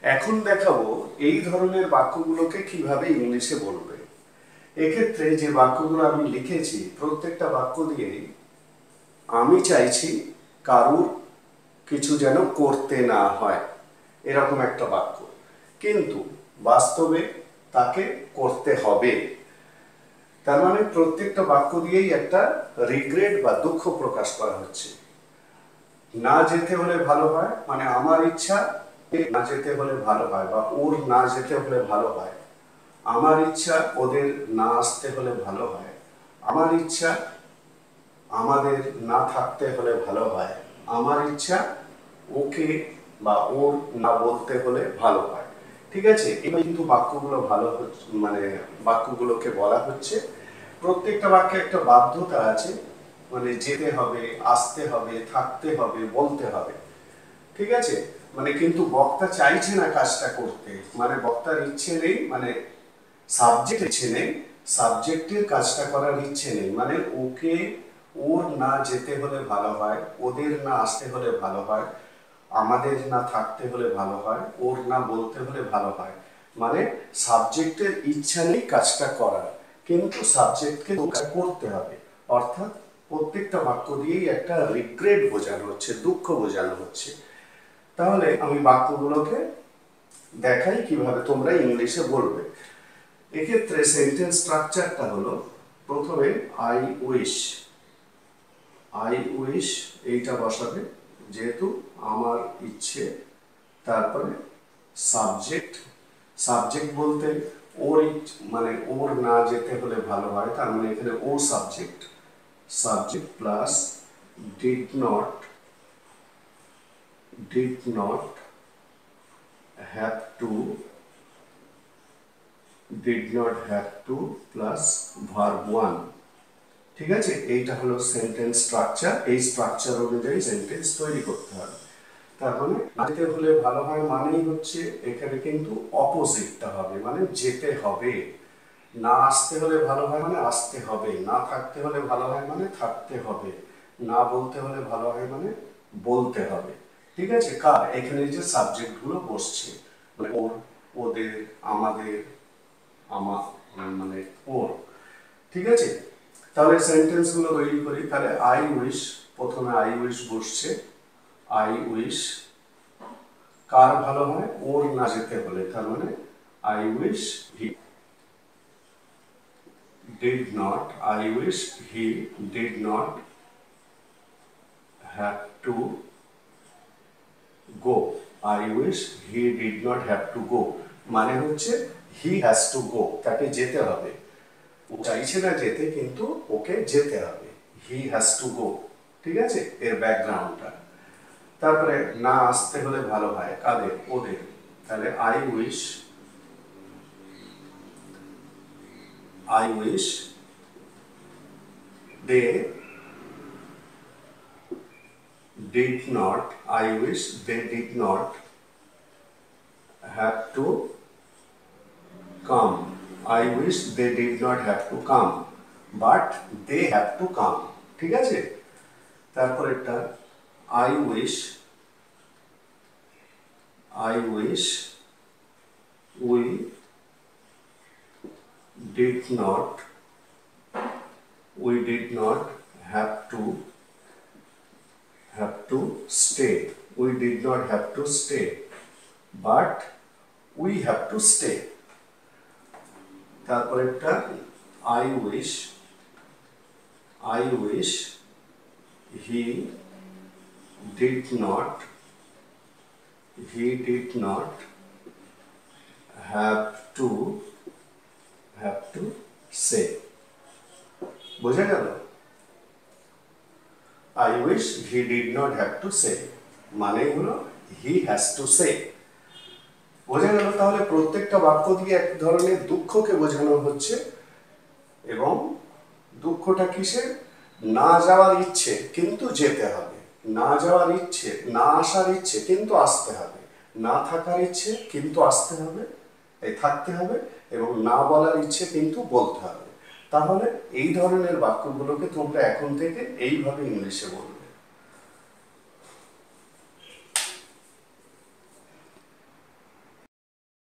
এখন দেখাবো এই ধরনের বাক্যগুলোকে কিভাবে ইংলিশে বলবে। এক্ষেত্রে যে বাক্যগুলো আমি লিখেছি প্রত্যেকটা বাক্য দিয়েই আমি চাইছি কারুর কিছু যেন করতে না হয়, এরকম একটা বাক্য, কিন্তু বাস্তবে তাকে করতে হবে। তার মানে প্রত্যেকটা বাক্য দিয়েই একটা রিগ্রেট বা দুঃখ প্রকাশ করা হচ্ছে। না যেতে হলে ভালো হয় মানে আমার ইচ্ছা না যেতে হলে ভালো হয়, বা ওর না যেতে হলে ভালো হয়। আমার ইচ্ছা ওদের না আসতে হলে ভালো হয়। আমার ইচ্ছা আমাদের না থাকতে হলে ভালো হয়। আমার ইচ্ছা ওকে বা ওর না বলতে হলে ভালো হয়। ঠিক আছে, এবার কিন্তু বাক্যগুলো ভালো হচ্ছে, মানে বাক্যগুলোকে বলা হচ্ছে। প্রত্যেকটা বাক্যে একটা বাধ্যতা আছে, মানে যেতে হবে, আসতে হবে, থাকতে হবে, বলতে হবে। ঠিক আছে, মানে কিন্তু বক্তা চাইছে না কাজটা করতে, মানে বক্তার ইচ্ছে নেই, মানে সাবজেক্ট ইচ্ছে নেই, সাবজেক্টের কাজটা করার ইচ্ছে নেই। মানে ওকে ওর না যেতে হলে ভালো হয়, ওদের না আসতে হলে ভালো হয়, আমাদের না থাকতে হলে ভালো হয়, ওর না বলতে হলে ভালো হয়। মানে সাবজেক্টের ইচ্ছা নেই কাজটা করার, কিন্তু সাবজেক্টকে করতে হবে। অর্থাৎ প্রত্যেকটা বাক্য দিয়েই একটা রিগ্রেট বোঝানো হচ্ছে, দুঃখ বোঝানো হচ্ছে। তাহলে আমি বাক্যগুলোকে দেখাই কিভাবে তোমরা ইংলিশে বলবে। এক্ষেত্রে সেন্টেন্স স্ট্রাকচারটা হলো, প্রথমে আই উইশ, আই উইশ এইটা বসাবে যেহেতু আমার ইচ্ছে। তারপরে সাবজেক্ট, সাবজেক্ট বলতে ওর মানে ওর না যেতে হলে ভালো হয়, তার মানে এখানে ও subject, subject plus did not, did not have to, did not have to plus verb one. ঠিক আছে, এইটা হলো সেন্টেন্স স্ট্রাকচার। এই স্ট্রাকচার অনুযায়ী সেন্টেন্স তৈরি করতে হবে। তার মানে যেতে হলে ভালো হয় মানেই হচ্ছে এখানে কিন্তু অপোজিটটা হবে, মানে যেতে হবে। না আসতে হলে ভালো হয় মানে আসতে হবে, না থাকতে হলে ভালো হয় মানে থাকতে হবে, না বলতে হলে ভালো হয় মানে বলতে হবে। ঠিক আছে, কার এখানে যে সাবজেক্টগুলো বসছে, মানে ওর, ওদের, আমাদের, আমার, মানে ওর। ঠিক আছে, তাহলে সেন্টেন্সগুলো তৈরি করি। তাহলে আই উইশ, প্রথমে আই উইশ বসছে। আই উইশ কার ভালো হয়, ওর না যেতে হলে, তার মানে I wish he did not, I wish he did not have to go, I wish he did not have to go, মানে হচ্ছে হি হ্যাজ টু গো, তাকে যেতে হবে। ও চাইছে না যেতে, কিন্তু ওকে যেতে হবে, হি হ্যাজ টু গো। ঠিক আছে, এর ব্যাকগ্রাউন্ডটা। তারপরে না আসতে হলে ভালো হয় কাদের, ওদের, তাহলে I wish, I wish they did not, I wish they did not have to come, I wish they did not have to come, but they have to come। ঠিক আছে, তারপর একটা I wish, I wish we did not, we did not have to stay, we did not have to stay, but we have to stay। তারপর একটা I wish, I wish he did not, he did not have to say। বোঝা গেল? I wish he did not have to say মানে হলো he has to say। বোঝা গেল? তাহলে প্রত্যেকটা বাক্য দিয়ে এক ধরনের দুঃখকে বোঝানো হচ্ছে, এবং দুঃখটা কিসের, না যাওয়ার ইচ্ছে কিন্তু যেতে হবে, না যাওয়ার ইচ্ছে, না আসার ইচ্ছে কিন্তু আসতে হবে, না থাকার ইচ্ছে কিন্তু আসতে হবে, এই থাকতে হবে, এবং না বলার ইচ্ছে কিন্তু বলতে হবে। তাহলে এই ধরনের বাক্যগুলোকে তোমরা এখন থেকে এইভাবে ইংলিশে বলবে।